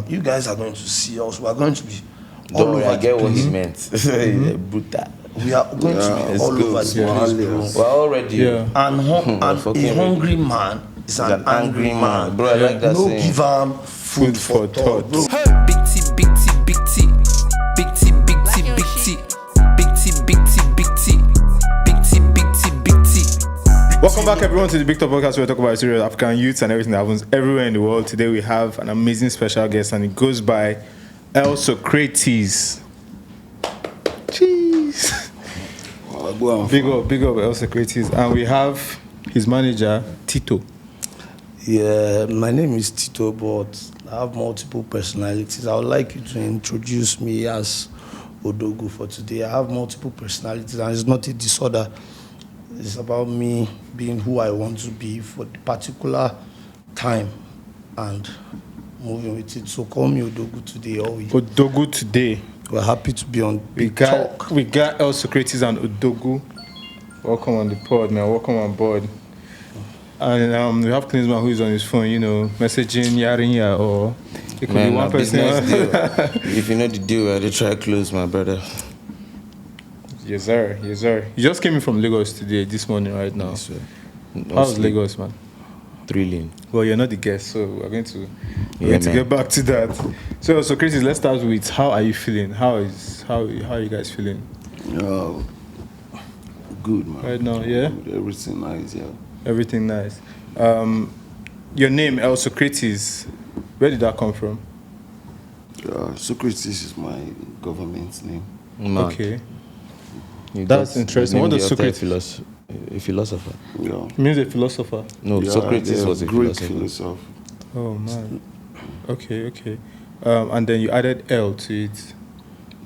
You guys are going to see us. We are going to be all Don't worry, over I get the what place. he meant. Brutal. We are going to be all over the place, bro. We're already. And a hungry man is an angry man. Bro, I like that No saying. give him food for thought, bro. Big T, big T, big T. Big T, big T, big T. Big T, big T, big T. Big T, big T, big T. Welcome back, everyone, to the Big Top Podcast, where we talk about serious African youths and everything that happens everywhere in the world. Today we have an amazing special guest, and it goes by Socrates. Jeez. Big up, Socrates. And we have his manager, Tito. Yeah, my name is Tito, but I have multiple personalities. I would like you to introduce me as Odogwu for today. I have multiple personalities, and it's not a disorder. It's about me being who I want to be for the particular time and moving with it. So call me Odogwu today. Odogwu today. We're happy to be on Big Talk. We got Socrates and Odogwu. Welcome on the pod, man. Welcome on board. And we have Klinsman who is on his phone, messaging Yarinya, or it could be one person. Deal. If you know the deal, I try close, my brother. Yes, sir. You just came in from Lagos today, this morning, right now. Yes, sir. How's Lagos, man? Thrilling. Well, you're not the guest, so we're going to get back to that. So, Socrates, let's start with how are you feeling? How are you guys feeling? Good, man. Right now, yeah? Good. Everything nice, yeah. Everything nice. Your name, Socrates, where did that come from? Socrates is my government name. Man. Okay. That's interesting. What does Socrates? A philosopher. Yeah. It means a philosopher. No, Socrates was a Greek philosopher. Oh, man. Okay. And then you added L to it.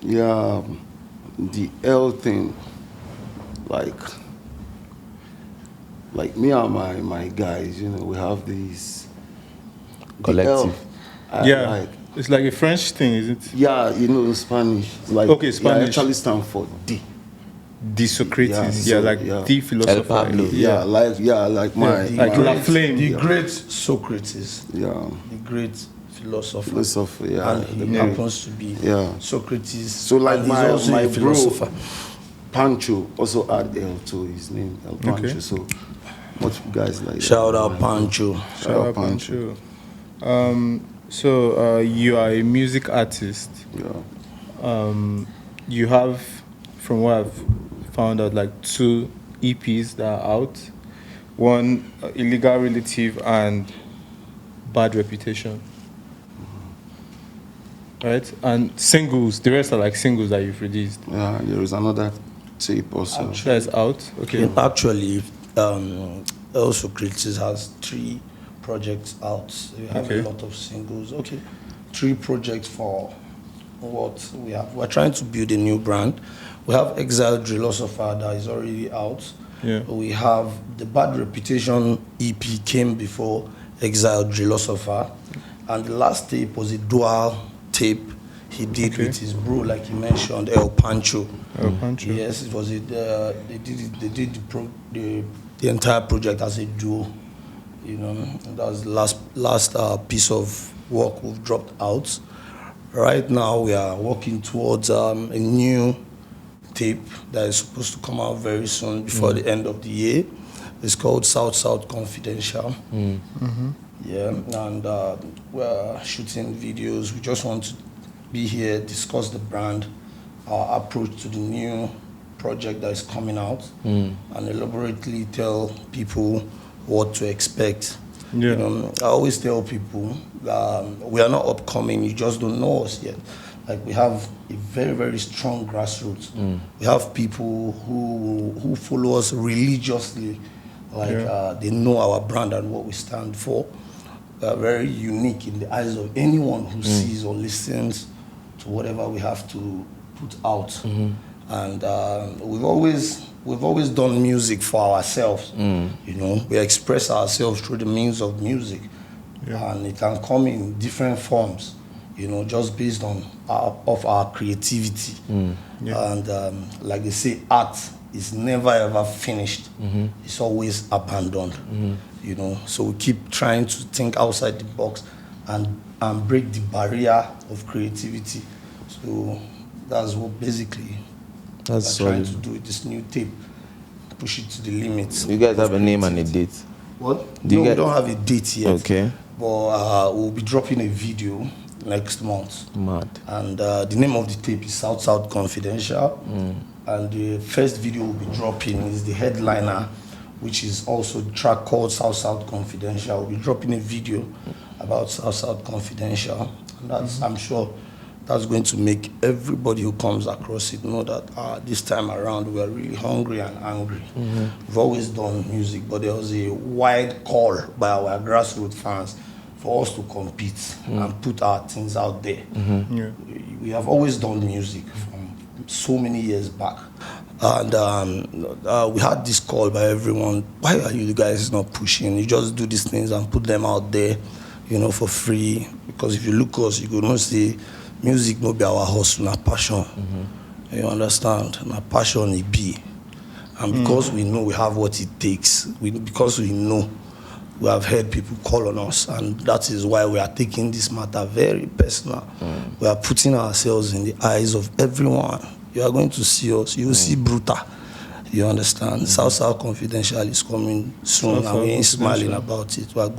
Yeah, the L thing, like me and my guys, we have these Collective. It's like a French thing, is it? Yeah, Spanish. Okay, Spanish. Yeah, actually stand for D. The Socrates, the philosopher. El Pablo. Like La Flame. The great Socrates. Yeah. The great philosopher. Yeah. And he happens to be Socrates. So like and he's also my a philosopher. bro, Pancho, also add L to his name, El Pancho. Okay. So multiple guys like Shout that. out Pancho. Shout out Pancho. So you are a music artist. Yeah. You have, from what I've found out, like 2 EPs that are out. One, Illegal Relative, and Bad Reputation. Right? And singles, the rest are like singles that you've released. Yeah, there is another tape also. That's out? Okay. Actually, El Socrates has 3 projects out. We have a lot of singles. 3 projects for what we have. We're trying to build a new brand. We have Exiled Philosopher that is already out. Yeah. We have the Bad Reputation EP came before Exiled Philosopher, and the last tape was a dual tape he did with his bro, like you mentioned, El Pancho. Yes, it was they did the entire project as a duo. That was the last piece of work we've dropped out. Right now we are working towards a new tape that is supposed to come out very soon, before the end of the year. It's called South Confidential. Yeah, and we're shooting videos. We just want to be here, discuss the brand, our approach to the new project that is coming out, and elaborately tell people what to expect. Yeah. I always tell people we are not upcoming, you just don't know us yet. Like, we have a very, very strong grassroots. We have people who follow us religiously. They know our brand and what we stand for. We are very unique in the eyes of anyone who sees or listens to whatever we have to put out. And we've always done music for ourselves. We express ourselves through the means of music, and it can come in different forms. Just based on our creativity. And like they say, art is never ever finished. It's always abandoned. So we keep trying to think outside the box and and break the barrier of creativity. So that's what basically That's we're trying solid. to do with this new tape. Push it to the limits. You guys have a of name and a creativity. date. What? Do you No, we get- don't have a date yet. Okay. But we'll be dropping a video next month. Mad. And the name of the tape is South South Confidential. And the first video we'll be dropping is the headliner, which is also a track called South South Confidential. We'll be dropping a video about South South Confidential. And that's, I'm sure that's going to make everybody who comes across it know that this time around we are really hungry and angry. We've always done music, but there was a wide call by our grassroots fans for us to compete and put our things out there. Yeah. We have always done music from so many years back. And we had this call by everyone, why are you guys not pushing? You just do these things and put them out there, you know, for free. Because if you look us, you could not see music no be our hustle, na passion. You understand? Na passion it be. And because we know we have what it takes, because we know we have heard people call on us, and that is why we are taking this matter very personal. We are putting ourselves in the eyes of everyone. You are going to see us. You will see Bruta. You understand? South South Confidential is coming soon, South and we ain't South smiling Confidential. about it. We are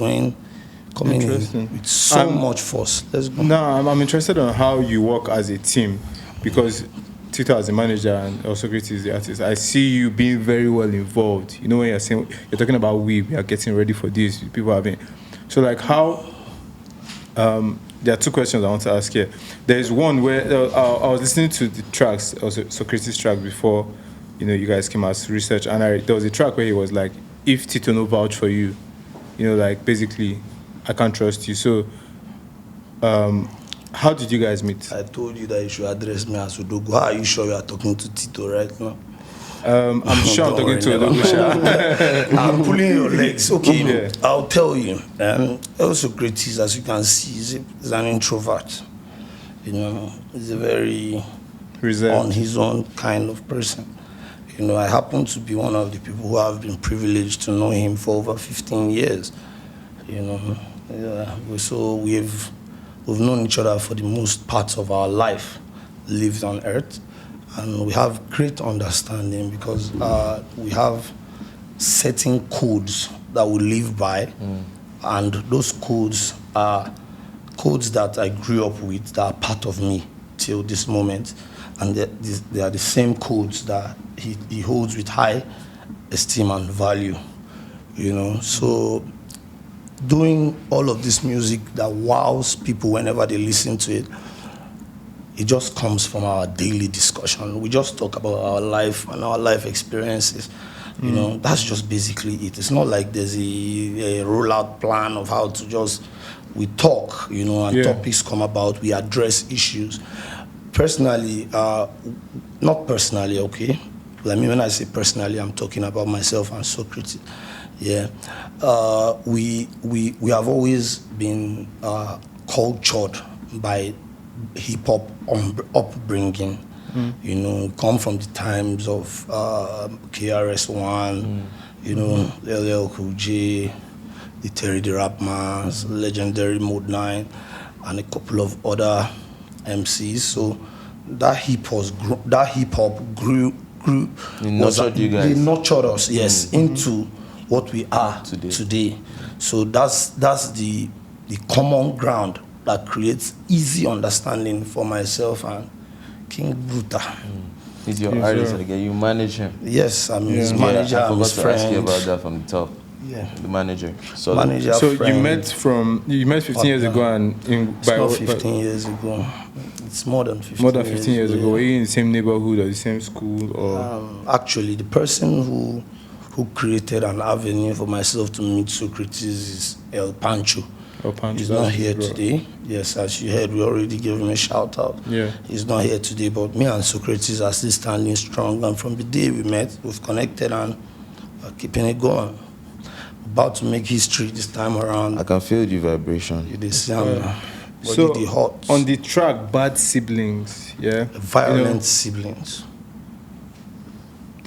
coming in Interesting. with so much force. Let's go. Now, I'm interested on how you work as a team, because Tito as the manager and Socrates the artist, I see you being very well involved. You know, when you're saying, you're talking about we are getting ready for this, people have been. So, like, how, there are two questions I want to ask here. There's one where I was listening to the tracks, also Socrates' track before, you know, you guys came as research, and there was a track where he was like, if Tito no vouch for you, you know, like, basically, I can't trust you. So, how did you guys meet? I told you that you should address me as Odogwu. How are you sure you are talking to Tito right now? I'm sure I'm Don't talking to worry, Odogwu. I'm pulling your legs. Okay, Yeah. I'll tell you. Socrates, as you can see, is an introvert. You know, he's a very Reserved. on his own kind of person. You know, I happen to be one of the people who have been privileged to know him for over 15 years. You know, so we've known each other for the most part of our life, lived on earth, and we have great understanding because we have certain codes that we live by, and those codes are codes that I grew up with that are part of me till this moment, and they are the same codes that he holds with high esteem and value, you know. So doing all of this music that wows people whenever they listen to it, it just comes from our daily discussion. We just talk about our life and our life experiences. You know, that's just basically it. It's not like there's a rollout plan of how to just, we talk, you know, and topics come about, we address issues. Personally, not personally, okay? I mean, when I say personally, I'm talking about myself and Socrates. Yeah, we have always been cultured by hip hop upbringing. You know, we come from the times of KRS-One, you know, LL Cool J, the Terry the Rapmans, legendary Mode 9, and a couple of other MCs. So that hip hop grew. They nurtured you guys. They nurtured us, yes, into what we are today. So that's the common ground that creates easy understanding for myself and King Bruta. He's your artist again. You manage him. Yes, I'm his manager, I I'm forgot his to ask you friend. about that from the top. Yeah. The manager. Manager, So friend. you met 15 years ago, and It's not 15 years ago. It's more than 15 more than 15 years ago. yeah. Were you in the same neighborhood or the same school, or Actually, the person who created an avenue for myself to meet Socrates is El Pancho. Pancho? He's not That's here his today. Yes, as you heard, we already gave him a shout out. Yeah. He's not here today, but me and Socrates are still standing strong. And from the day we met, we've connected and we're keeping it going. About to make history this time around. I can feel the vibration. You see, So the hot, on the track Bad Siblings, violent siblings.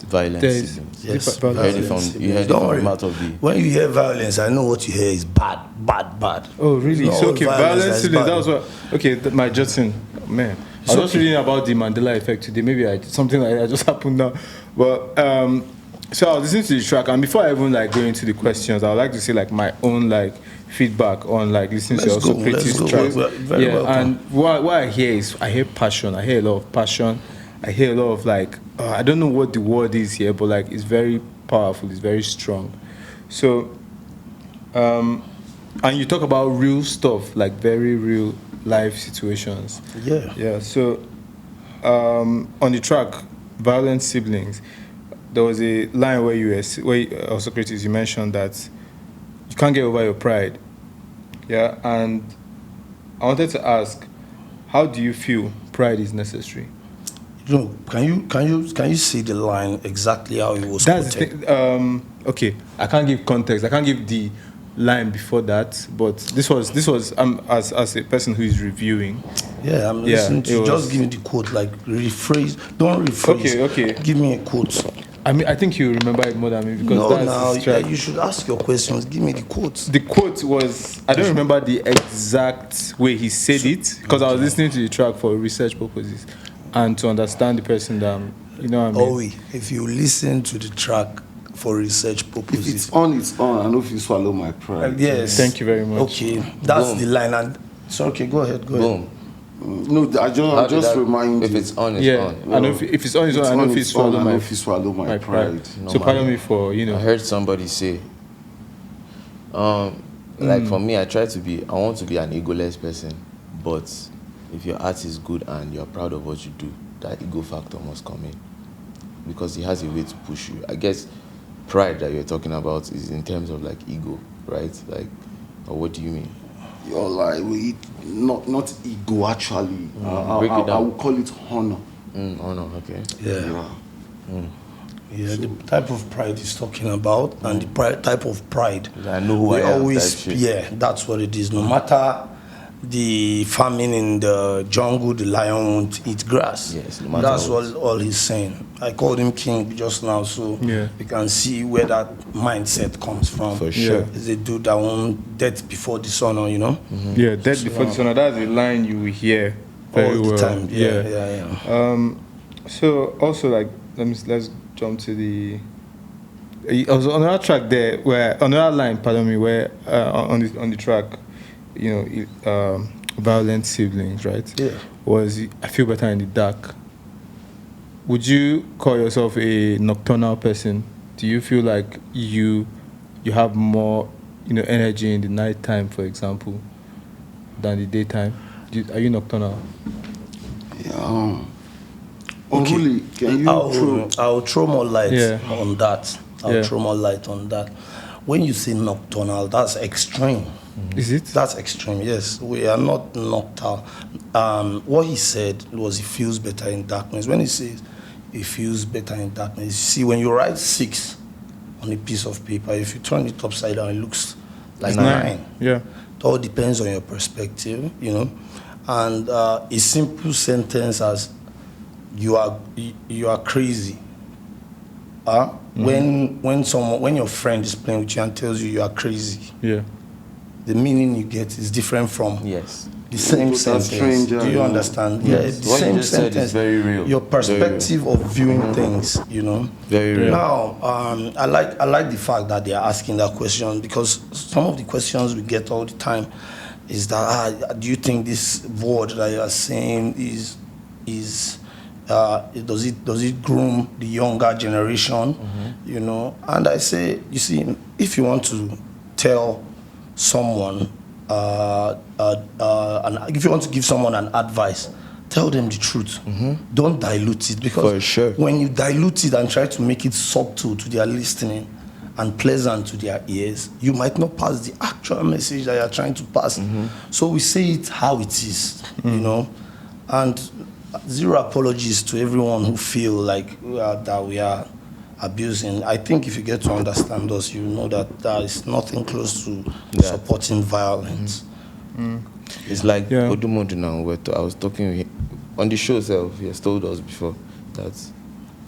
Violent There is siblings. Yes, You heard it from Don't the worry. mouth of the. When you hear violence, I know what you hear is bad. Oh, really? It's not So, all okay, violence violence that is siblings, bad. that was what. Okay, my Justin, man. I was just okay. reading about the Mandela effect today. Maybe something like that just happened now. But, so I was listening to the track, and before I even like go into the questions, I would like to say like my own like feedback on like listening Let's to go, Socrates let's go. tracks. Well, very Yeah, welcome. and what I hear is I hear passion. I hear a lot of passion. I hear a lot of like I don't know what the word is here, but like it's very powerful. It's very strong. So, and you talk about real stuff, like very real life situations. Yeah. Yeah. So, on the track, "Violent Siblings," there was a line where Socrates, you mentioned that you can't get over your pride. Yeah, and I wanted to ask, how do you feel pride is necessary? No, can you see the line exactly how it was That's the quoted? thing. Okay, I can't give context. I can't give the line before that, but this was as a person who is reviewing. Yeah, I'm Yeah, listening to it you. Just was- give me the quote, like rephrase. Don't rephrase. Okay. Give me a quote. I mean, I think you remember it more than me because No, that's now his track. you should ask your questions. Give me the quotes. The quote was, I don't remember the exact way he said it because I was listening to the track for research purposes and to understand the person that you know what I mean. If you listen to the track for research If purposes, it's on, it's on. I know if you swallow my pride. yes. Thank you very much. Okay, that's Boom. the line. And so okay, go ahead. Boom. No, I How did just that- remind If you. it's on, it's Yeah, on. I know if it's on his own, I know if he it's on, swallowed I know if you swallow my my pride. pride. So pardon me for I heard somebody say, like for me, I want to be an egoless person, but if your art is good and you're proud of what you do, that ego factor must come in because it has a way to push you. I guess pride that you're talking about is in terms of like ego, right? Like, or what do you mean? You're like not ego actually. Break it down. I would call it honor. Honor, okay. Yeah. Yeah. Yeah, the type of pride he's talking about, and the type of pride. I know who I am type shit. Yeah, that's what it is. No matter the famine in the jungle, the lion won't eat grass. Yes, no matter that's what. all he's saying. I called him king just now, so Yeah. you can see where that mindset comes from. For sure. It's a dude that won't death before dishonor, you know? Yeah, death before dishonor. That's a line you will hear very all the well. time. Yeah. So also like let's jump to the. Also on another track there where another line, pardon me, where on the track, you know, violent siblings, right? Yeah. Was I feel better in the dark. Would you call yourself a nocturnal person? Do you feel like you have more, energy in the night time, for example, than the daytime? Are you nocturnal? Yeah. Okay. Really, can you throw? I'll throw more light Yeah. on that. I'll throw more light on that. When you say nocturnal, that's extreme. Is it? That's extreme, yes. We are not nocturnal. What he said was he feels better in darkness. When he says he feels better in darkness, you see, when you write 6 on a piece of paper, if you turn it upside down, it looks like 9. Yeah. It all depends on your perspective, And a simple sentence as you are crazy. When your friend is playing with you and tells you are crazy, Yeah. the meaning you get is different from Yes. the same Total sentence. stranger, Do you yeah. understand? Yes. Yeah, the What you same just said is sentence. very real. Your Very perspective of viewing things, Very real. Now, I like the fact that they are asking that question because some of the questions we get all the time is that do you think this word that you are saying does it groom the younger generation? And I say, you see, if you want to tell someone if you want to give someone an advice, tell them the truth. Don't dilute it because For sure. when you dilute it and try to make it subtle to their listening and pleasant to their ears, you might not pass the actual message that you're trying to pass. So we say it how it is, and zero apologies to everyone who feel like that we are abusing. I think if you get to understand us, you know that there is nothing close to supporting violence. It's like Yeah. Odogwu now. I was talking with him on the show itself. He has told us before that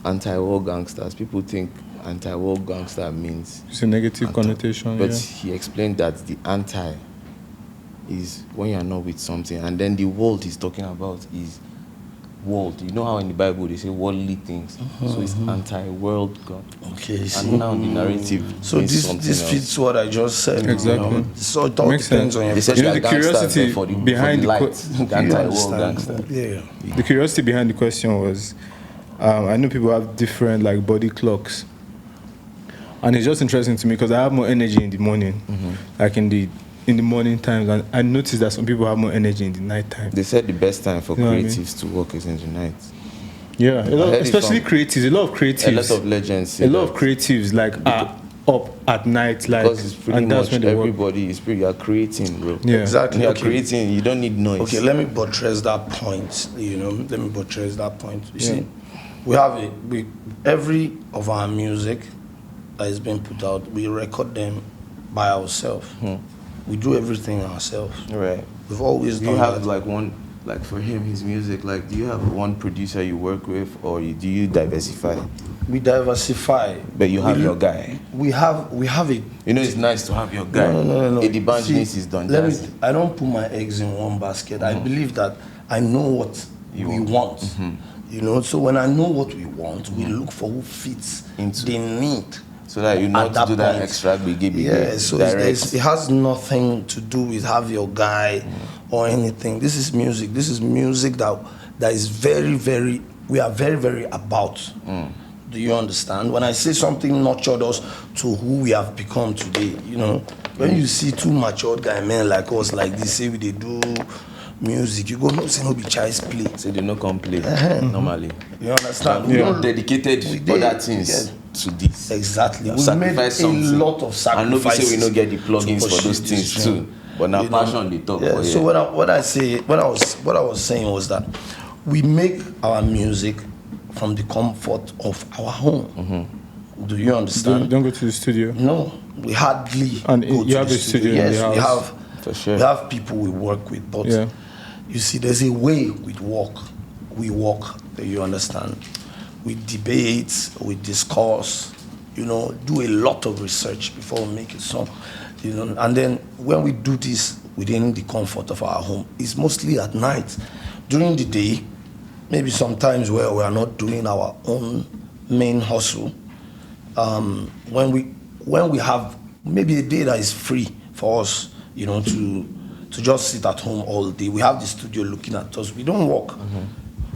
anti-war gangsters. People think anti-war gangster means It's a negative connotation. but Yeah. he explained that the anti is when you're not with something, and then the world he's talking about is world. You know how in the Bible they say worldly things, so it's anti-world God. Okay, see. And now the narrative. So means this something this else. fits what I just said. Exactly. You know? So it all Makes depends sense. on your They said You know, they the are gangsters, curiosity but for the, behind for the the light, You anti-war understand? gangster. Yeah. The curiosity behind the question was, I know people have different like body clocks, and it's just interesting to me because I have more energy in the morning, like in the morning times, and I noticed that some people have more energy in the night time. They said the best time for You know what I mean? creatives to work is in the night. Yeah, I heard it especially from- creatives. A lot of creatives. A lot of legends say a lot that. of creatives like are up at night, like, Because it's pretty and that's much when they work. everybody is pretty. You're creating, bro. Yeah. Exactly. When you're Okay. creating, you don't need noise. Okay, let me buttress that point. You know, let me buttress that point. You Yeah. see, we have every of our music that is being put out, we record them by ourselves. We do everything ourselves. Right. We've always Do done you have that. like one, like for him, his music, like do you have one producer you work with, or do you diversify? We diversify. But you have We- your guy. We have a. You know, it's nice to have your guy. No. Eddie See, Banjnis is done. let me. Jazzy. I don't put my eggs in one basket. I believe that I know what You we want. want. You know, so when I know what we want, we look for who fits Into- the need. So that you know At to do that point. extra biggie. Yeah, so direct. it has nothing to do with have your guy or anything. This is music. This is music that is very, very. We are very, very about. Do you understand? When I say something nurtured us to who we have become today, you know, when you see two matured guy men like us, like this, say we they do music, you go no say no be child's play. So they no come play normally. You understand? We We don't don't dedicated we did, other things yeah. to this. Exactly. We made Sacrifice a something. lot of And no be sacrifices. say we no get the to plugins for pursue those this things dream. too. But now You know? passion they talk. Yeah. But So yeah. what I was saying was that we make our music from the comfort of our home. Do you understand? Don't go to the studio. No, we hardly And go you to have the a studio in Yes, the we house. have. For sure. We have people we work with, but Yeah. you see, there's a way we work. We work. You understand? We debate, we discuss. You know, do a lot of research before we make a song. You know, and then when we do this within the comfort of our home, it's mostly at night. During the day, maybe sometimes where we are not doing our own main hustle. When we have maybe a day that is free for us, you know, to just sit at home all day. We have the studio looking at us. We don't work.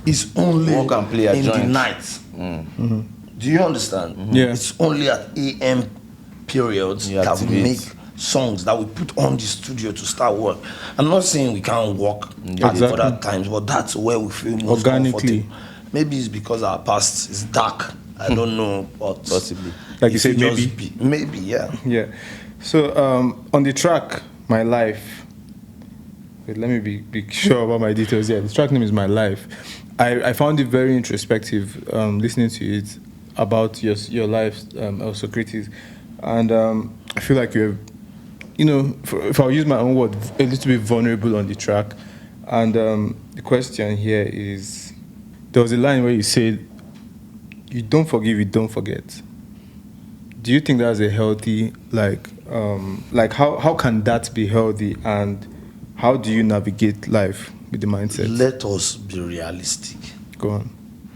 It's only Work and play at in the joint. night. Do you understand? Yeah. It's only at AM periods You that we activate. make songs that we put on the studio to start work. I'm not saying we can't work at Exactly. other times, but that's where we feel most Organically. comfortable. Maybe it's because our past is dark. I don't know, but Possibly. Like you it said, could maybe. just be- maybe, yeah. Yeah. So on the track, My Life. Wait, let me be sure about my details. Yeah, the track name is My Life. I found it very introspective listening to it about your life, Socrates, and I feel like you're, you know, if I'll use my own word, a little bit vulnerable on the track. And the question here is, there was a line where you said, "You don't forgive, you don't forget." Do you think that's a healthy, like how can that be healthy, and how do you navigate life with the mindset? Let us be realistic. Go on.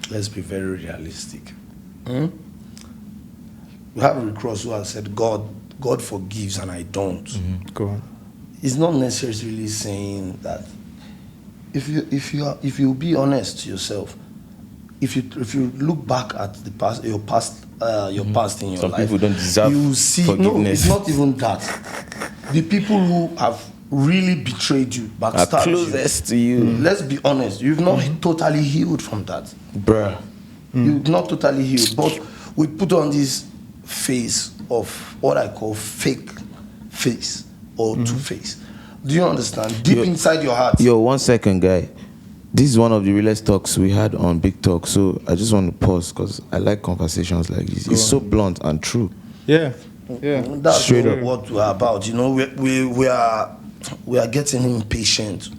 Let's be very realistic. We have Rick Ross who has said, God forgives and I don't. Go on. It's not necessarily saying that if you be honest to yourself, if you look back at the past, your past in your Some life, people don't deserve you see. No, forgiveness. it's not even that. The people who have really betrayed you, Are backstabbed closest to you. Let's be honest. You've not totally healed from that. Bruh. You've not totally healed, but we put on this face of what I call fake face or two-face. Do you understand? Deep inside your heart. Yo, 1 second, guy. This is one of the realest talks we had on Big Talk, so I just want to pause because I like conversations like this. It's so blunt and true. Yeah. Yeah. That's Straight up. what we're about. You know, we are getting impatient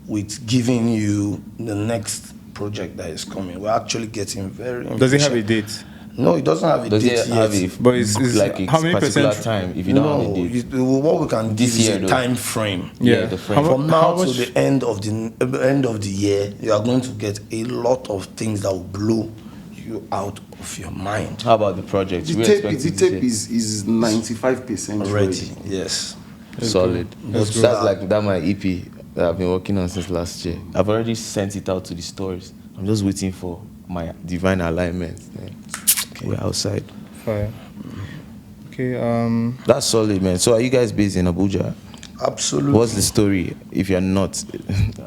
with giving you the next project that is coming. We're actually getting very. Does it have a date? No, it doesn't have a Does date it yet. have a But it's like a how many particular percent? time? If you don't have a date, What we can This give is year, a though. time frame. Yeah, the frame. From How now to much- the end of the year, you are going to get a lot of things that will blow you out of your mind. How about the project? The We tape, expect the it this tape year. is 95% Already, yes. Solid. That's That's good. like that my EP that I've been working on since last year. I've already sent it out to the stores. I'm just waiting for my divine alignment. Man. We're outside. Fire. Okay. That's solid, man. So are you guys based in Abuja? Absolutely. What's the story if you're not,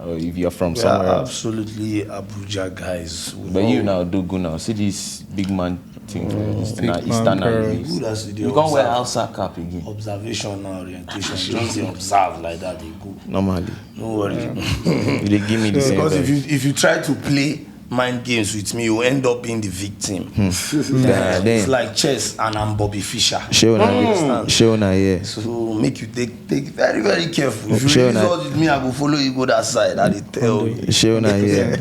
or if you're from We somewhere are else? absolutely Abuja guys. But you now Odogwu now. See this big man thing. This Big man Eastern girls. Good as they You can't wear observe. outside cap again. Observation and orientation. Just they observe like that, they go. Normally. No worry. They give me the same. Because vibe. if you try to play mind games with me, you end up being the victim. Yeah, It's then. like chess and I'm Bobby Fischer. Show na yeah. So make you take very, very careful. If you Sure, release nah. all with me, I will follow you go that side. I dey tell you. Show na yeah.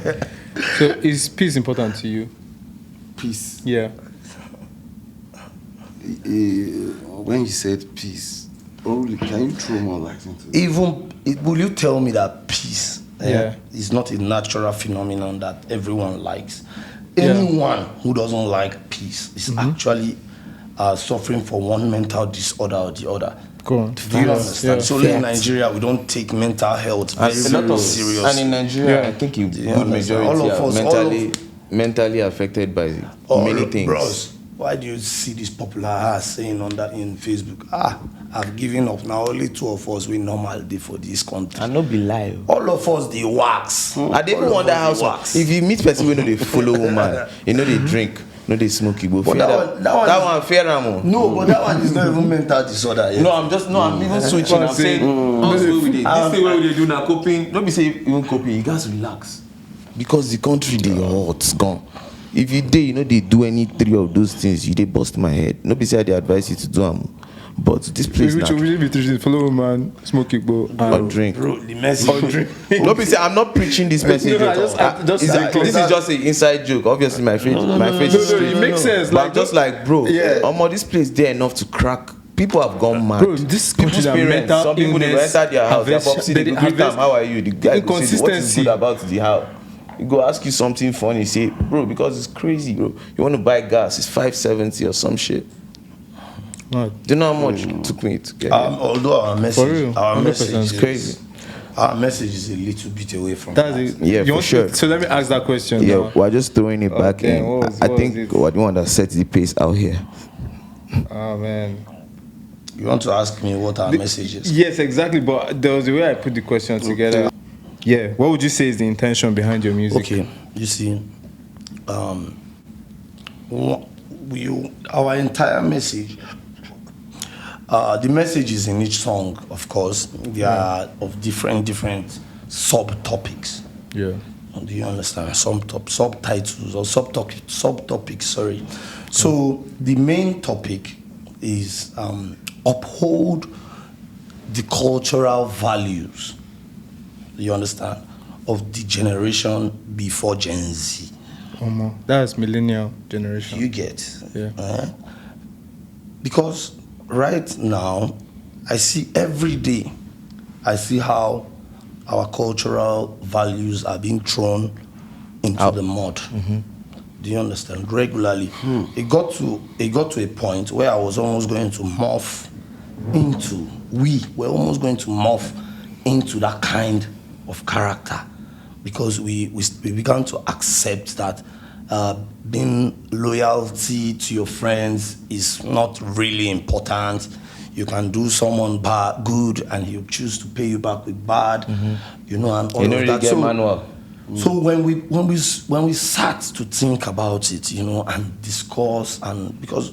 so is peace important to you? peace. Yeah. When you said peace, can you throw more light into it? Will you tell me that peace Yeah. is not a natural phenomenon that everyone likes? Yeah. Anyone who doesn't like peace is actually suffering from one mental disorder or the other. Go on. Do you understand? Yeah. So in Nigeria, we don't take mental health very, A lot very of serious. And in Nigeria, Yeah. I think a you good understand? majority All of are us- mentally affected by many things. Bros, why do you see this popular ass saying on that in Facebook? I've given up. Now only two of us we normal day for this country. And no be lie. All of us they wax. I dey even All of wonder us, how they wax. if you meet person wey no dey follow woman, you know they drink, no they smoke, you go But fear that that. one- That one fear am o. No, but that one is not even mental disorder. Yet. No, I'm even switching. I'm saying us wey we dey this thing wey we dey do na coping. No be say even coping, you gats relax. Because the country dey hot gone. If you dey, you know they do any three of those things, you dey bust my head. No be say I dey advise you to do am, but this place Which na will be treated follow man, smoke it, go. or drink. Bro, the message. No be say I'm not preaching this message. No, at just- all. just It's like- this is just an inside joke. Obviously, my face is No, straight. it makes sense. But I'm just like, bro, Yeah. this place there enough to crack. People have gone mad. Bro, this country People's that parents, mental some people they illness, enter their house, their harvest- popsy, they they go greet them, harvest how are you? The guy go say, what is inconsistency. good about the house? He go ask you something funny, say, bro, because it's crazy, bro. You want to buy gas, it's 570 or some shit. Mad. Do you know how much it took me to get here? Although our For message, real, our 100% message is crazy. Our message is a little bit away from That's that. it. Yeah, You for want sure. So let me ask that question. Yeah, now. we're just throwing it back Okay, in. what was- I what think was it? we're the one that set the pace out here. Oh man. You want to ask me what our message is? Yes, exactly. But there was the way I put the question together. Yeah. What would you say is the intention behind your music? Okay, you see, our entire message, the message is in each song, of course. They are of different subtopics. Yeah. Do you understand? Subtitles or subtopics, sorry. So the main topic is uphold the cultural values, you understand, of the generation before Gen Z. That's millennial generation. You get? Yeah. Because right now, I see every day, I see how our cultural values are being thrown into the mud. Do you understand? Regularly. It got to a point where I was almost going to morph into, we were almost going to morph into that kind of character, because we began to accept that being loyalty to your friends is not really important. You can do someone bad, good, and he'll choose to pay you back with bad, you know, and all You don't of really that. get manual. So when we sat to think about it, you know, and discuss, and because,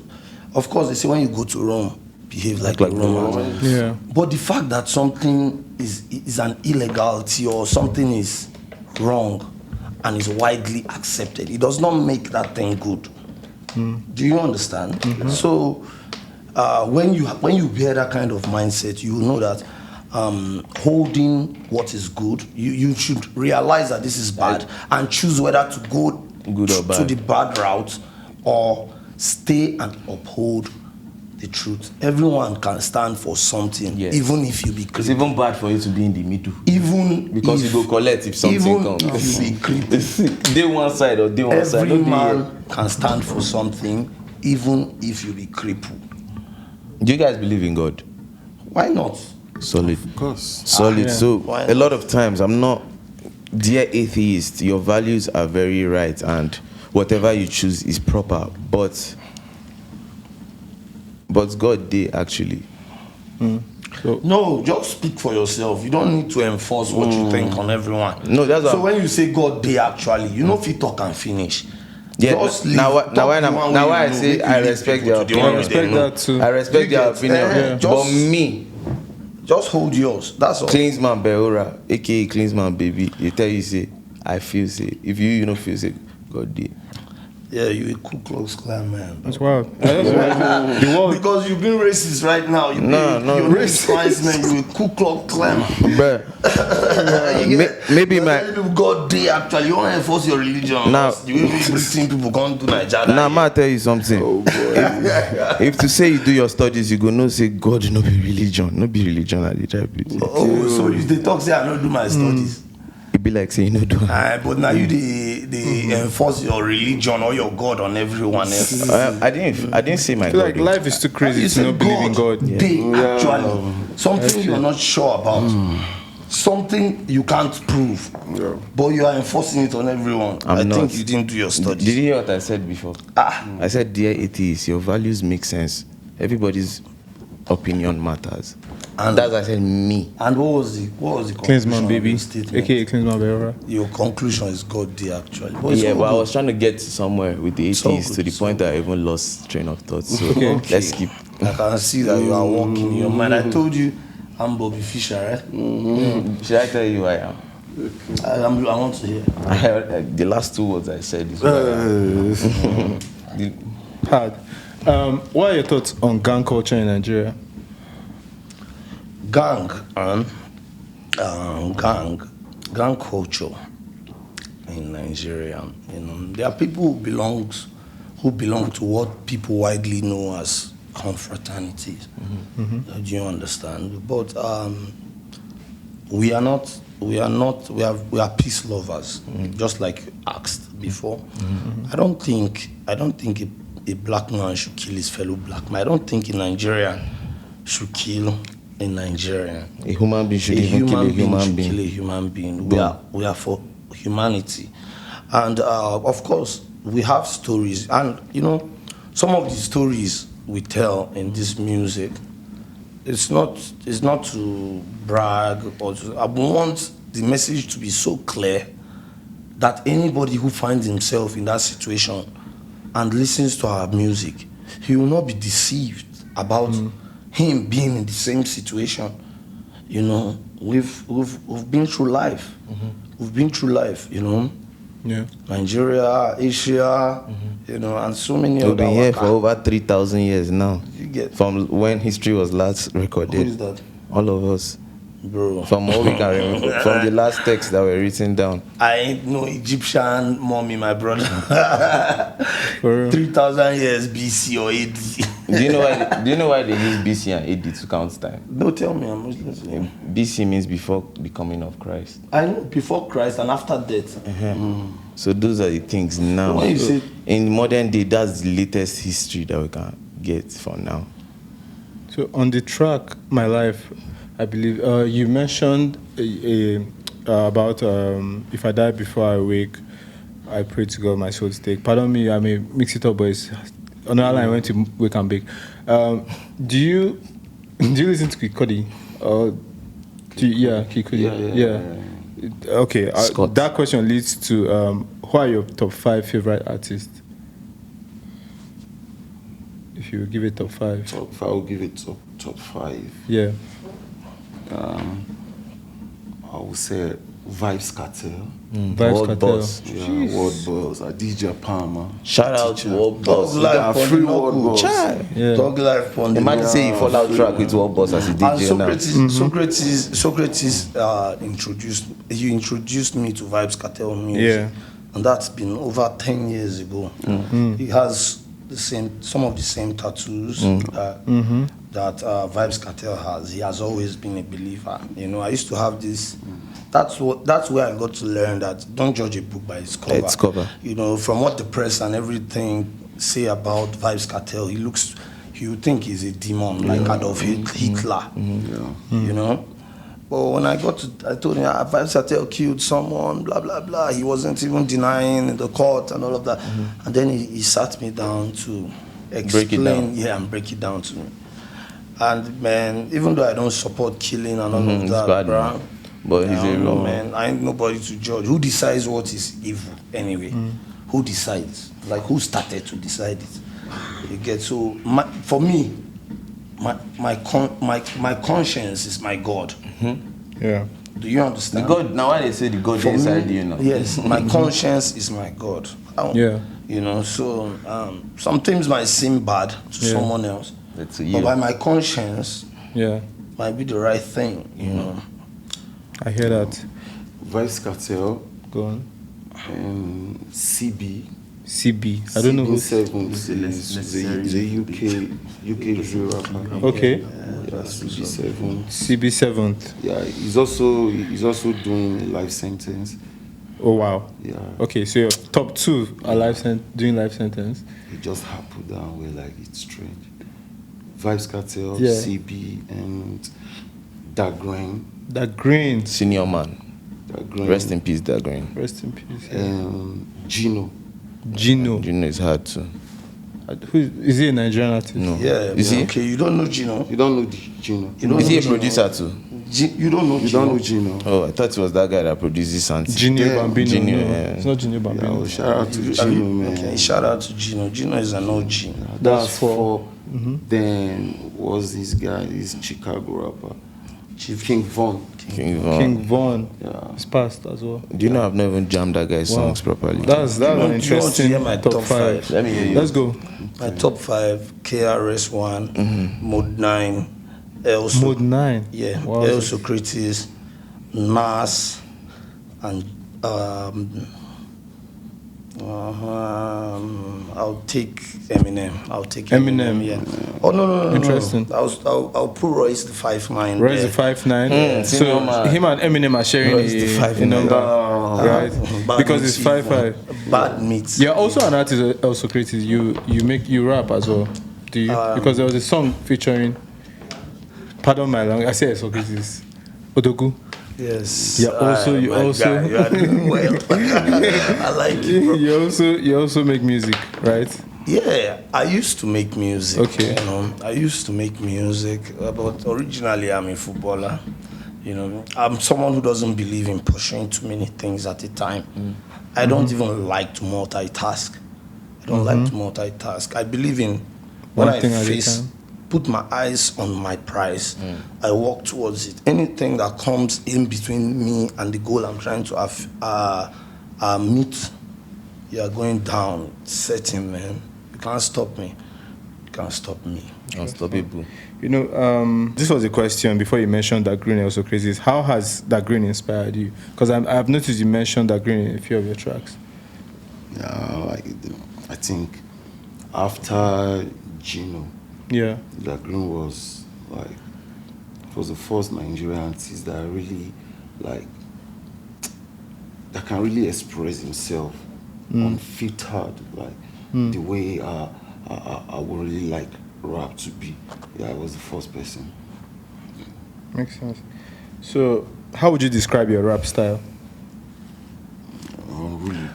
of course, they say when you go to Rome, behave like a Roman. Yeah. But the fact that something is an illegality or something is wrong and is widely accepted, it does not make that thing good. Do you understand? So when you bear that kind of mindset, you will know that holding what is good. You should realize that this is bad and choose whether to go Good or to bad. the bad route or stay and uphold the truth. Everyone can stand for something, Yes. even if you be It's creepy. even bad for you to be in the middle. Even Because if, you go collect if something even comes. if you be creepy. Day one side or day one side. Every no be man can stand for something, even if you be crippled. Do you guys believe in God? Why not? Solid. Of course. Solid. Yeah. So Why a lot of times I'm not, dear atheist, your values are very right and whatever you choose is proper. But God did actually. No, just speak for yourself. You don't need to enforce what you think on everyone. No, that's so what- when you say God dey actually, you know if you talk and finish. Yeah, Just leave. now Talk the one now way why I you know, say make you I leave respect people your to the one opinion. wey Respect they know. that too. I respect You your get, opinion. just- But me, Just hold yours. That's all. Klinsman Beora, aka Klinsman baby, you tell you say, I feel say. If you don't feel say, God did. Yeah, you a Ku Klux Klan man. That's wild. The world. Because you've been racist right now. You No, you're racist. racist, man. You a Ku Klux Klan. Bruh, You get- maybe you're my- telling people God day actually. You want to enforce your religion. Now- you will be Britain people come to Nigeria. Now, I tell you something. If to say you do your studies, you go no say God no be religion. No be religion at the type it. Oh, so you they talk say I don't do my studies. It be like say you no do. But now you they enforce your religion or your God on everyone else. I didn't say my I feel God. like life is too crazy You to say not believe in God. They actually something you're not sure about. Something you can't prove. But you are enforcing it on everyone. I'm I not. think you didn't do your studies. Did you hear what I said before? I said, dear atheist, your values make sense. Everybody's opinion matters. And- That's why I said me. And what was the conclusion Klinsman of baby, your statement? aka Klinsman Beora. Your conclusion is God day actually. But it's Yeah, all but I good. was trying to get somewhere with the So atheists good, to the so point that I even lost train of thought. So Okay. let's keep. I can see that you are walking in your mind. I told you I'm Bobby Fischer, right? Should I tell you who I am? I want to hear. The last two words I said is Hard. What are your thoughts on gang culture in Nigeria? Gang and gang culture in Nigeria. You know, there are people who belong to what people widely know as confraternities. Do you understand? But we are peace lovers, just like you asked before. I don't think a black man should kill his fellow black man. I don't think a Nigerian should kill a Nigerian. a human being should A even kill a human should being. kill a human being. We are for humanity, and of course we have stories, and you know, some of the stories we tell in this music. It's not to brag or to, I want the message to be so clear that anybody who finds himself in that situation and listens to our music, he will not be deceived about him being in the same situation. You know, we've been through life. We've been through life, you know. Yeah. Nigeria, Asia, you know, and so many We've other been here for waka. over 3,000 years now. You get From when history was last recorded. Who is that? All of us. Bro. From what we can remember, from the last texts that were written down. I ain't no Egyptian mommy, my brother. For real. 3,000 years BC or AD. Do you know why they use BC and AD to count time? No, tell me, I'm Muslim. BC means before the coming of Christ. I know before Christ and after death. So those are the things now. When you say- In modern day, that's the latest history that we can get for now. So on the track, My Life, I believe you mentioned about if I die before I wake, I pray to God my soul to take. Pardon me, I may mix it up, but it's another line. I went to Wake and Bake. Do you listen to Kikodi? Kikodi. Yeah. Okay. Scott. That question leads to who are your top 5 favorite artists? If you give it top 5. Top 5, I'll give it top 5. Yeah. I would say Vibes Cartel. Vibes World Cartel. Boss. Yeah, World Boss. DJ Palmer. Shout out to World Boss. Dog life on free the World knuckle. Boss. Chai. Yeah. Dog life on the Imagine say you fall out track with World Boss as a And DJ now. Socrates introduced me to Vibes Cartel music. Yeah. And that's been over 10 years ago. He has some of the same tattoos that Vibes Cartel has. He has always been a believer. You know, I used to have this. That's where I got to learn that don't judge a book by its cover. Its cover. You know, from what the press and everything say about Vibes Cartel, you would think he's a demon like Adolf Hitler. You know. But when I told him Vibes Cartel killed someone, blah blah blah. He wasn't even denying in the court and all of that. And then he sat me down to explain, Break it down. and break it down to me. And man, even though I don't support killing and all of It's that, bad, bro. man. But he's a real man. I ain't nobody to judge. Who decides what is evil anyway? Who decides? Like who started to decide it? You get so for me, my conscience is my God. Yeah. Do you understand? The God, now why they say the God For inside me, you know? yes, my conscience is my God. Yeah. You know, so some things might seem bad to someone else, That's but you. by my conscience, Yeah. might be the right thing. You know. I hear that. Vibes Cartel. Go on. CB. CB. I don't know who. CB7 is a UK drill rapper. Okay. Yeah, CB7. CB7th. Yeah, he's also doing a life sentence. Oh wow. Yeah. Okay, so your top two are doing life sentence. He just happened down where like it's strange. Vibes Cartel, Yeah. CB, and Dark Green. That green. Senior man. Dark Green. Rest in peace, that green. Rest in peace. Gino. Gino. Gino is hard too. Who is he a Nigerian artist? No. Yeah. Is he? Okay, you don't know Gino. You don't know Gino. You don't Is he know a Gino. producer too? You don't know You Gino. don't know Gino. Oh, I thought it was that guy that produces Santi. Gino Yeah, Bambino. Gino, no, yeah. it's not Gino Yeah, Bambino. well, shout out to Gino, man. Okay, shout out to Gino. Gino is an OG. That's for. Then was this guy, this Chicago rapper, Chief King Von. King Von. King Von. Yeah. It's passed as well. Do you know I've not even jammed that guy's songs properly? That's You an want to interesting hear my top top five. five? Let me hear you. Let's go. My top 5: KRS-One, Mode 9, Mode 9. Yeah, Wow. El Socrates, Nas, and I'll take Eminem. Eminem. Yeah. Oh no. Interesting. I'll put Royce the 5'9". Royce there. the 5'9". So senior man. him and Eminem are sharing Royce the a 5'9". number, right? Bad Because meets it's 5'5". Bad meets. You're also an artist, El Socrates. You rap as well. Do you? Because there was a song featuring. Pardon my language. I say El Socrates. Odogwu. Yes. Yeah, also- you my also- guy, you are doing well. I like it, bro. You also make music, right? Yeah, I used to make music. Okay. You know, I used to make music, but originally I'm a footballer. You know, I'm someone who doesn't believe in pursuing too many things at a time. I don't even like to multitask. I don't like to multitask. I believe in when One I thing at a face, time. put my eyes on my prize, I walk towards it. Anything that comes in between me and the goal I'm trying to meet, you are going down. Setting, man. You can't stop me. You can't stop me. Unstoppable. You know, this was a question before you mentioned that green also crazy. How has that green inspired you? Because I've noticed you mentioned that green in a few of your tracks. Yeah, I think after Gino, Yeah. Dark Green was like, it was the first Nigerian artist that really that can really express himself unfiltered, like the way I would really like rap to be. Yeah, I was the first person. Makes sense. So, how would you describe your rap style? Really.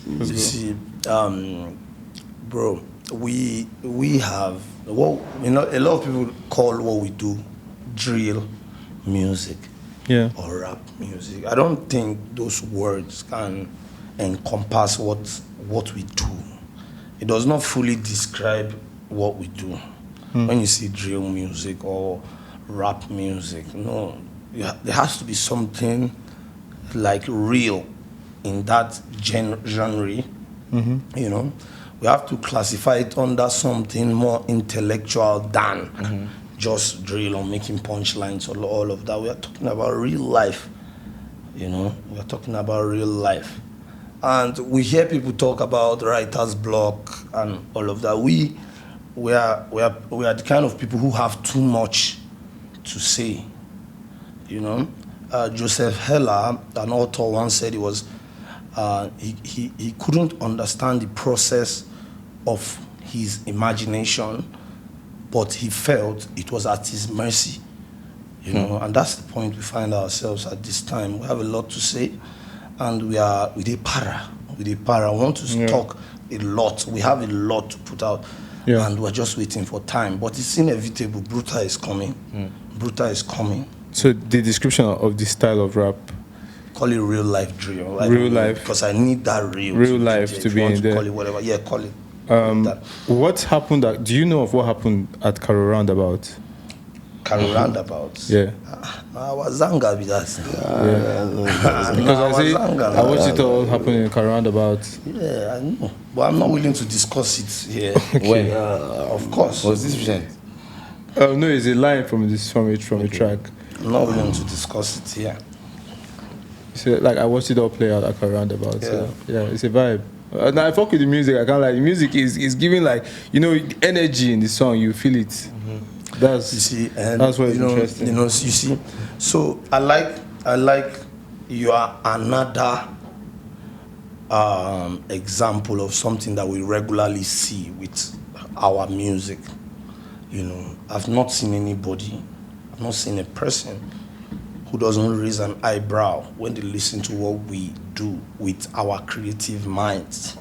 You see, bro, we have a lot of people call what we do drill music Yeah. or rap music. I don't think those words can encompass what we do. It does not fully describe what we do. When you see drill music or rap music, no, there has to be something like real in that genre. You know, we have to classify it under something more intellectual than just drill or making punchlines or all of that. We are talking about real life. You know, we are talking about real life. And we hear people talk about writer's block and all of that. We are the kind of people who have too much to say. You know, Joseph Heller, an author, once said he couldn't understand the process of his imagination, but he felt it was at his mercy. You know, and that's the point we find ourselves at this time. We have a lot to say, and we are with a para. I want to talk a lot. We have a lot to put out, and we're just waiting for time. But it's inevitable. Bruta is coming. Bruta is coming. So the description of the style of rap, call it real life drill. Real life, because I need that real life to be in there. Call it whatever. Yeah, call it. What happened? Do you know of what happened at Caro Roundabout? Caro Roundabout. Yeah. I was Zanga with that. Because I watched it all happen in Caro Roundabout. Yeah, I know, but I'm not willing to discuss it here. When? Of course. Was this recent? No, it's a line from a track. I'm not willing to discuss it here. So like I watched it all play out at Caro Roundabout. So yeah, it's a vibe. Now I fuck with the music. I can't lie. The music is giving like energy in the song. You feel it. That's what it's interesting. You see. So I like you are another example of something that we regularly see with our music. You know, I've not seen anybody, I've not seen a person who doesn't raise an eyebrow when they listen to what we do with our creative minds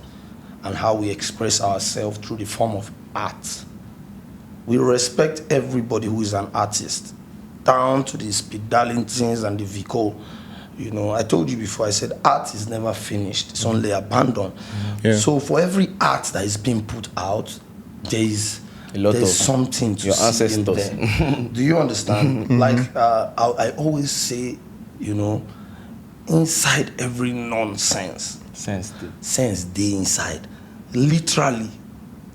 and how we express ourselves through the form of art. We respect everybody who is an artist, down to the Speed Darlingtons and the Vico. You know, I told you before, I said art is never finished, it's only abandoned. Yeah. So for every art that is being put out, there's something to your see ancestors. in there. Do you understand? Like I always say, inside every nonsense, sense day inside, literally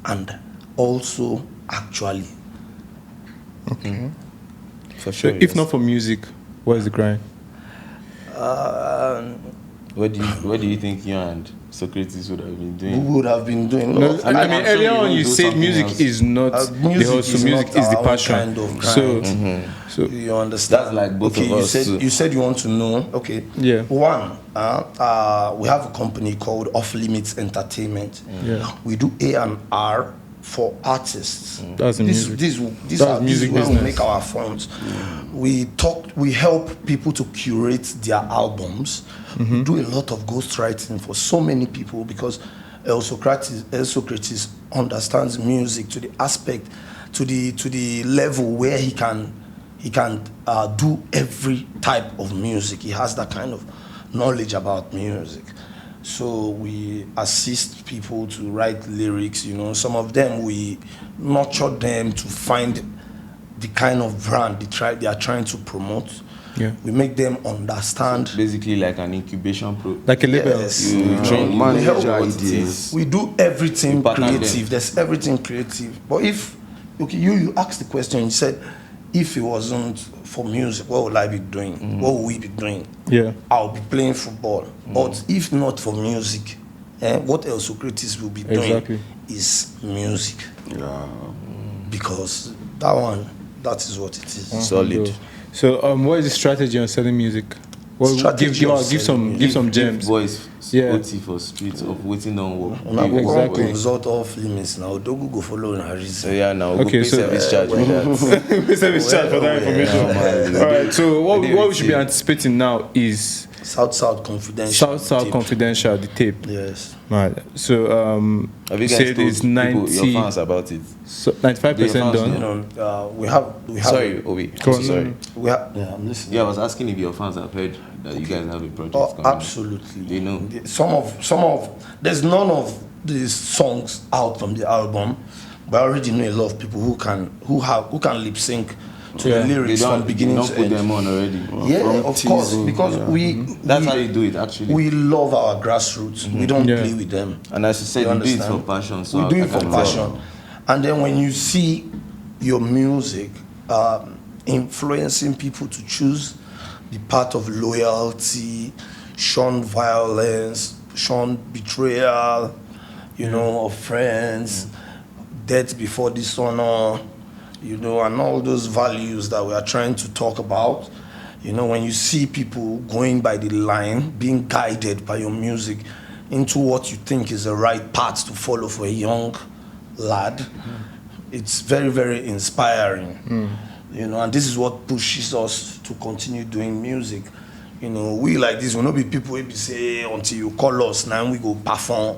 and also actually. For sure. So if not for music, what is the grind? What do you think you and Socrates would have been doing? We would have been doing. No, I mean earlier on you said music is not the hustle, music is the passion. Kind of grind. So you understand? That's like both of us. You said you want to know. Okay. Yeah. One, we have a company called Off Limits Entertainment. Yeah. We do A&R for artists. That's music. This That's is music where we business. make our funds. We help people to curate their albums. We do a lot of ghostwriting for so many people because Socrates understands music to the aspect, to the level where he can do every type of music. He has that kind of knowledge about music. So we assist people to write lyrics, some of them we nurture them to find the kind of brand they are trying to promote. Yeah. We make them understand. Basically like an incubation like a label. Yes. Manage ideas. We do everything creative. Them. There's everything creative. But if you asked the question, you said if it wasn't for music, what would I be doing? What would we be doing? Yeah. I'll be playing football. But if not for music, what else Socrates will be doing is music. Yeah. Because that is what it is. Solid. So what is the strategy on selling music? Well, give some gems. Voice, OT for streets of waiting on work. Exactly. Result of limits now. Odogwu go follow in reason. So yeah, now we'll pay service charge with that. Pay service charge for that information. All right. So what we should be anticipating now is South Confidential. South Confidential, the tape. Yes. Right. So have you said guys it's told 90, your fans about it? So 95% done. We have. Sorry, Obi. Sorry. I'm listening. Yeah, I was asking if your fans have heard that you guys have a project coming. Absolutely. They know. Some of there's none of these songs out from the album, but I already know a lot of people who can lip sync to the lyrics They from don't, beginning don't to put end. them on already. Yeah, From of course, teasing, because That's how you do it, actually. we love our grassroots. We don't Yeah. play with them. And as you said, You you do it for understand? passion. So We do I it for can passion. tell. And then when you see your music influencing people to choose the path of loyalty, shun violence, shun betrayal, you know, of friends, death before dishonor, you know, and all those values that we are trying to talk about. You know, when you see people going by the line, being guided by your music into what you think is the right path to follow for a young lad, it's very, very inspiring. You know, and this is what pushes us to continue doing music. You know, we like this, will not be people will be say until you call us, now we go perform.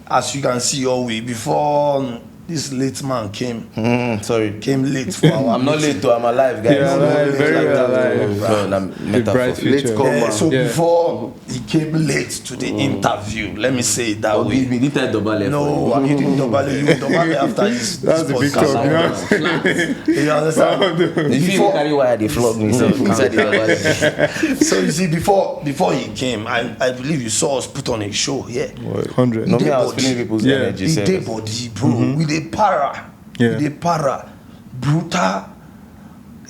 As you can see, always before this late man came late for our I'm not late though, I'm alive, guys. Yeah, alive, very alive. Well, I'm The bright metaphor. Late future. comer. So Yeah. before he came late to the interview, let me say it that Forgive me, way. did I double F? No, he didn't double you double after this. That's the big podcast. talk, You understand? If you carry wire, they flog me. So inside the double F. So you see, before he came, I believe you saw us put on a show, yeah. 100. No, me, I was body. feeling people's Yeah. energy. The sef. day body, bro. With a para. Yeah. With a para. Brutal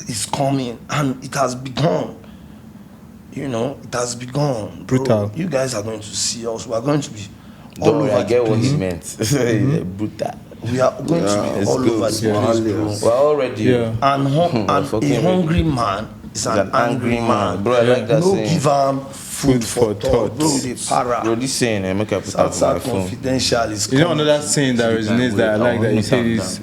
is coming and it has begun. You know, it has begun. Bro. Brutal. You guys are going to see us. We are going to be all Don't worry, over I get the what place. he meant. Brutal. We are going to be it's all good. over the Yeah. place, bro. We're already. Yeah. And, and fucking a hungry man is an angry man. Bro, I like that No saying. give am food for thought. Bro, the para. Bro, this saying, make I put that on my Outside phone. confidential is You know coming. another saying that resonates that I like that you say is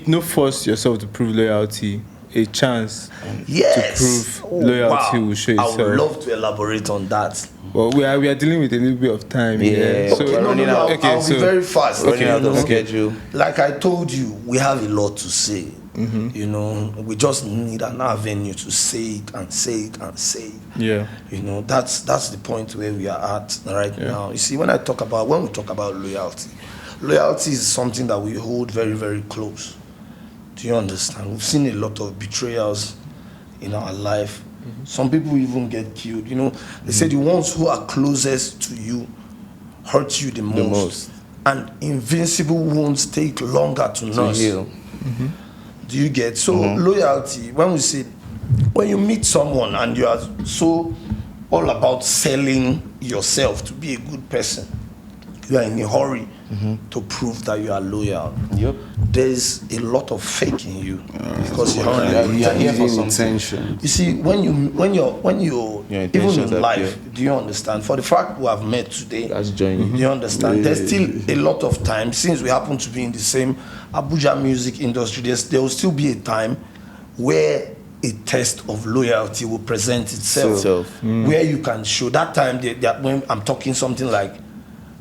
no force yourself to prove loyalty. A chance Yes. to prove loyalty will show I would itself. love to elaborate on that. Well, we are dealing with a little bit of time. Yeah. So, We're running out. I'll be very fast. Running out of You know, schedule. Like I told you, we have a lot to say. You know, we just need an avenue to say it and say it and say it. yeah. You know, that's the point where we are at right now. You see, when we talk about loyalty is something that we hold very, very close. Do you understand? We've seen a lot of betrayals in our life. Some people even get killed. You know, they say the ones who are closest to you hurt you the most. And invincible wounds take longer to nurse. heal. Do you get? So loyalty, when we say, when you meet someone and you are so all about selling yourself to be a good person, you are in a hurry to prove that you are loyal. Yep. There's a lot of fake in you because you're hungry. You are here for Hidden something. intention. You see, when you Your even intentions in are life, pure. do you understand? For the fact we have met today, That's joining. do you understand? There's still a lot of time, since we happen to be in the same Abuja music industry, there will still be a time where a test of loyalty will present itself. Where you can show that time that when I'm talking something like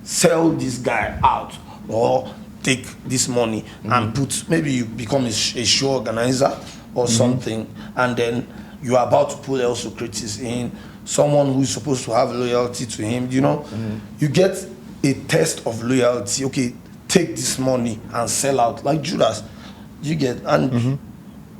sell this guy out or take this money and put, maybe you become a show organizer or something, and then you are about to put El Socrates in, someone who is supposed to have loyalty to him, you know, you get a test of loyalty. Okay, take this money and sell out like Judas. You get, and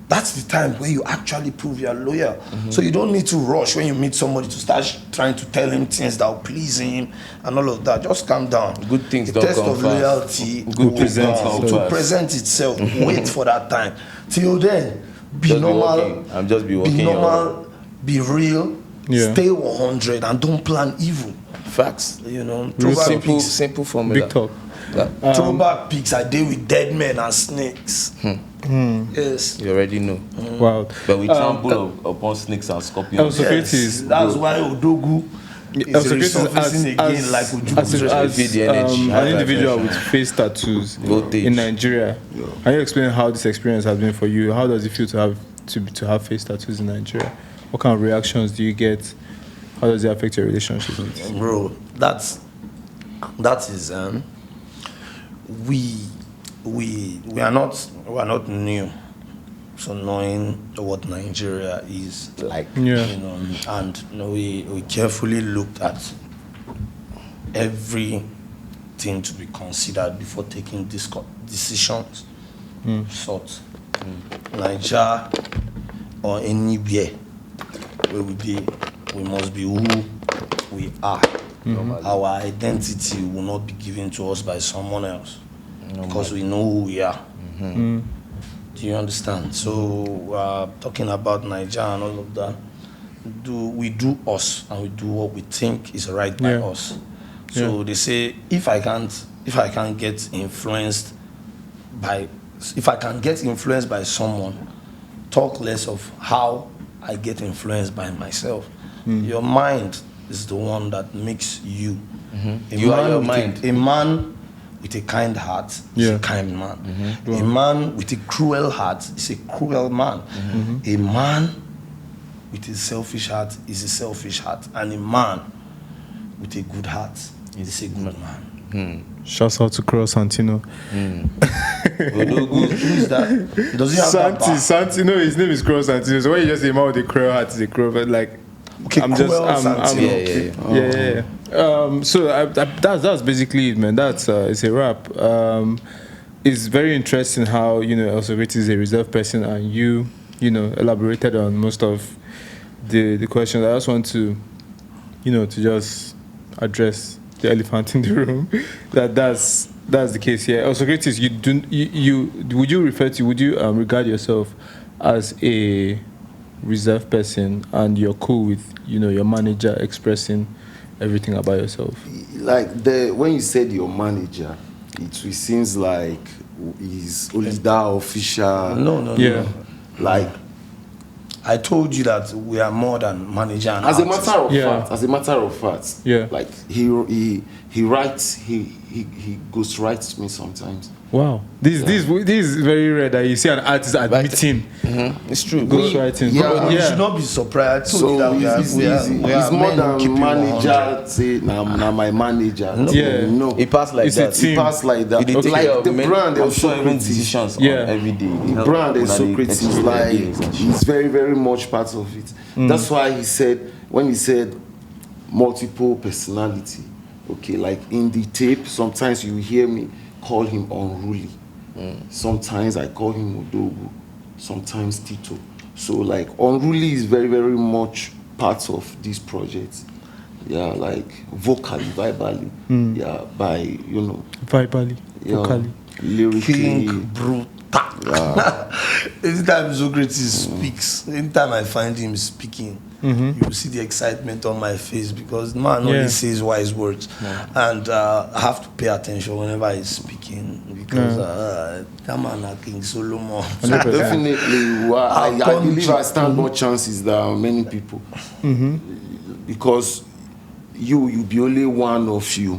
that's the time where you actually prove you are loyal. So you don't need to rush when you meet somebody to start trying to tell him things that will please him and all of that. Just calm down. Good things the don't test come of fast. loyalty Good will presents come come to fast. present itself. Wait for that time. Till then, be Just be normal. working. I'm just be working Be your- normal. Be real. Yeah. Stay 100 and don't plan evil. Facts. You know, Simple formula. Big talk. throwback pics I did with dead men and snakes. Yes. You already know. Wow. But we trample upon snakes and El scorpions. Socrates. Yes, that's why Odogwu is Socrates resurfacing again like Odogwu. Feed the energy. an individual with face tattoos Voltage. in Nigeria. Can you explain how this experience has been for you? How does it feel to have face tattoos in Nigeria? What kind of reactions do you get? How does it affect your relationship with? Bro, that is we are not new to knowing what Nigeria is like. Yeah. You know, and you know, we carefully looked at everything to be considered before taking decisions. Sort. Nigeria or anywhere where we must be who we are. Our identity will not be given to us by someone else because we know who we are. Do you understand? So talking about Nigeria and all of that, we do us and we do what we think is right by us. So they say if I can get influenced by someone, talk less of how I get influenced by myself. Your mind is the one that makes you. You are your mind. A man with a kind heart is a kind man. A man with a cruel heart is a cruel man. A man with a selfish heart is a selfish heart. And a man with a good heart is a good man. Shouts out to Cross Santino. Who is that? Does he have that Santino, his name is Cross Santino. So when you just say man with a cruel heart is a cruel, but like, okay, so that's basically it, man. That's it's a wrap. It's very interesting how Socrates is a reserved person, and you elaborated on most of the questions. I just want to to just address the elephant in the room. That's the case here. Socrates, would you regard yourself as a reserved person, and you're cool with your manager expressing everything about yourself? Like when you said your manager, it seems like he's only that official. No. Like I told you that we are more than manager and as a artist. matter of fact, like he writes, he ghostwrites me sometimes. Wow, this is very rare that you see an artist admitting. It's true. Ghostwriting. You should not be surprised. So he's more than manager. Say now my manager. No, He passed like It's that. a team. he passed like that. He did take Like care of the many- brand I'm of sure even Socrates. decisions every day. The brand of Socrates is like he's very, very much part of it. That's why when he said multiple personality, okay, like in the tape, sometimes you hear me call him unruly. Sometimes I call him Odogwu, sometimes Tito. So like unruly is very, very much part of this project. Yeah, like vocally, verbally. Yeah, by Verbally, vocally, lyrically. King brutal. Anytime Socrates speaks, anytime I find him speaking, you will see the excitement on my face because man only says wise words, and I have to pay attention whenever he's speaking because that man is King Solomon. Definitely, I believe I stand more chances than many people because you be only one of you.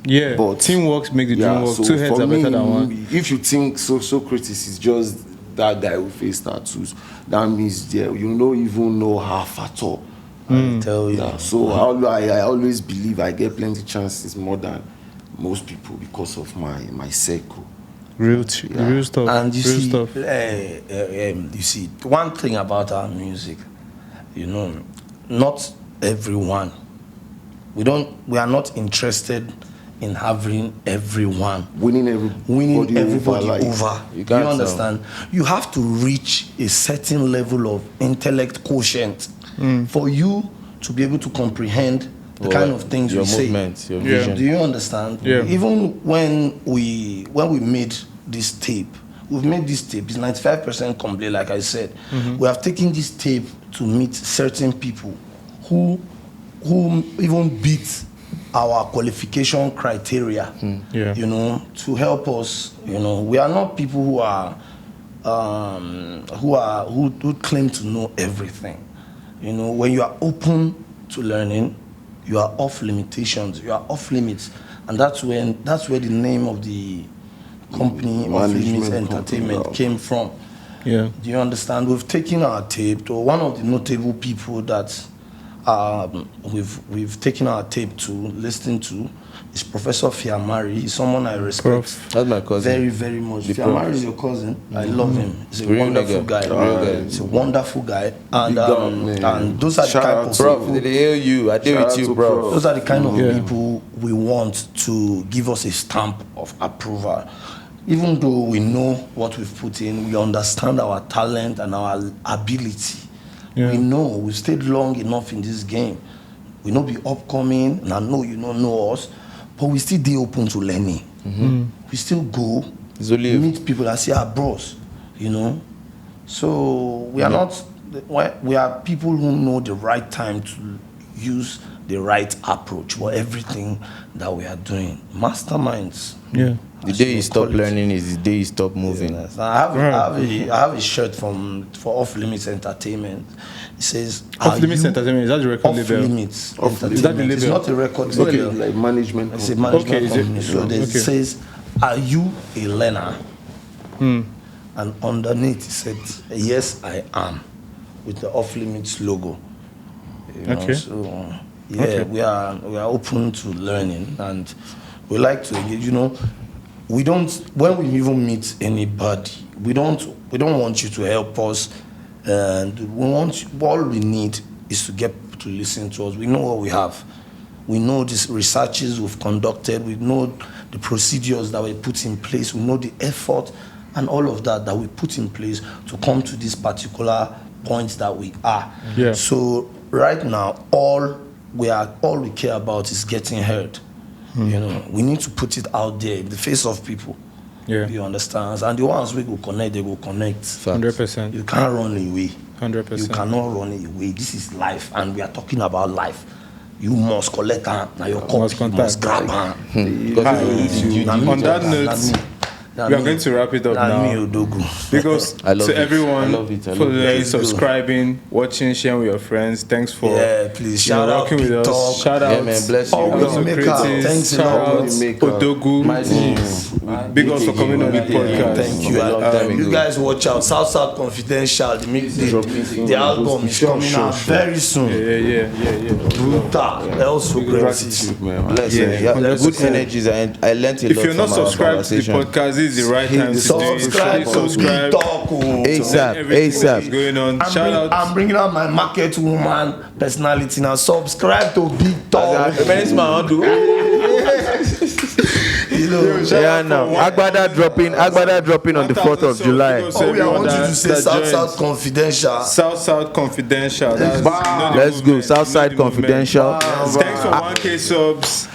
Yeah, But teamwork makes the dream work. so Two heads for are better me, than one. If you think Socrates is just that guy who face tattoos, that means you don't even know half at all. I tell you. Yeah, so I always believe I get plenty chances more than most people because of my circle. Real stuff. And you real see, stuff. you see, one thing about our music, not everyone. We are not interested in having everyone Winning everybody like, over. You You can't understand? You have to reach a certain level of intellect quotient for you to be able to comprehend the kind of things your we say. movement, your Yeah. vision. Do you understand? Yeah. Even when we made this tape, we've made this tape. It's 95% complete, like I said. We have taken this tape to meet certain people who even beat our qualification criteria. To help us. We are not people who claim to know everything. When you are open to learning, you are off limitations, you are off limits, and that's where the name of the company Off Limits Entertainment came from. Yeah. Do you understand? We've taken our tape to one of the notable people that we've taken our tape to listen to is Professor Fiamari. He's someone I respect That's my cousin. very, very much. The Fiamari prof. is your cousin. I love him. He's a Real wonderful nigga. guy. Real guy. He's a wonderful guy. And Big up, man. and those are the Shout type out of to Bro, people. did they hail you? I deal Shout with out you, to bro. Prof. Those are the kind of Yeah. people we want to give us a stamp of approval. even though we know what we've put in, we understand our talent and our ability. Yeah. We know we've stayed long enough in this game. We know be upcoming, and I know you don't know us, but we still be open to learning. We still go, meet people and say, bros, you know. So we are not, we are people who know the right time to use the right approach for everything that we are doing. Masterminds. Yeah. The day you stop learning is the day you stop moving. Yes. I have a shirt for Off Limits Entertainment. It says Off Limits Entertainment, is that the record Off label? Limits Is that the Entertainment. It's label? not a record It's label. like management. It's a company. management company. So it Okay. says, are you a learner? And underneath it said, yes, I am, with the Off Limits logo. You know, Okay. So we are open to learning, and we like to engage. You know, we don't, when we even meet anybody, we don't want you to help us, and all we need is to get people to listen to us. We know what we have. We know these researches we've conducted. We know the procedures that we put in place. We know the effort and all of that we put in place to come to this particular point that we are. Yeah. So right now, all we care about is getting heard. You know, we need to put it out there in the face of people. Yeah. You understand? And the ones we go connect, they go connect. 100%. You can't run away. 100%. You cannot run away. This is life, and we are talking about life. You must collect her. Now your copy, you must grab her. On that note, we are going to wrap it up now. Because I love to it. everyone, I love it. following, subscribing, watching, sharing with your friends, thanks for please shout out working with Big us. Talk. Shout out, Yeah, man, bless you. Always Shout out make Socrates. Thanks a Shout lot. out Odogwu. Big ups for coming on the podcast. Thank you. You guys watch out. South Confidential. The album is coming out very soon. Yeah. Brutal. Also Socrates. Bless you. Yeah, good energies. I learned a lot. If you're not from our subscribed to the conversation. podcast, this is the right time to do it. Subscribe to Subscribe. Big Talk. ASAP, Everything ASAP. which is going on. Shout out. I'm bringing out my market woman personality now. Subscribe to Big Talk. You know, Yeah, now Agbada dropping on the 4th of July. I want you to say South Confidential. South Confidential. That's Let's go. Southside Confidential. Thanks for 1K subs.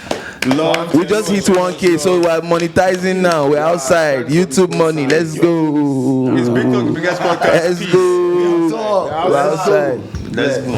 Love. We just hit 1K, so we're monetizing now. We're outside. YouTube money. Let's go. It's Big Talk, the biggest podcast. Let's go. We're outside. Let's go.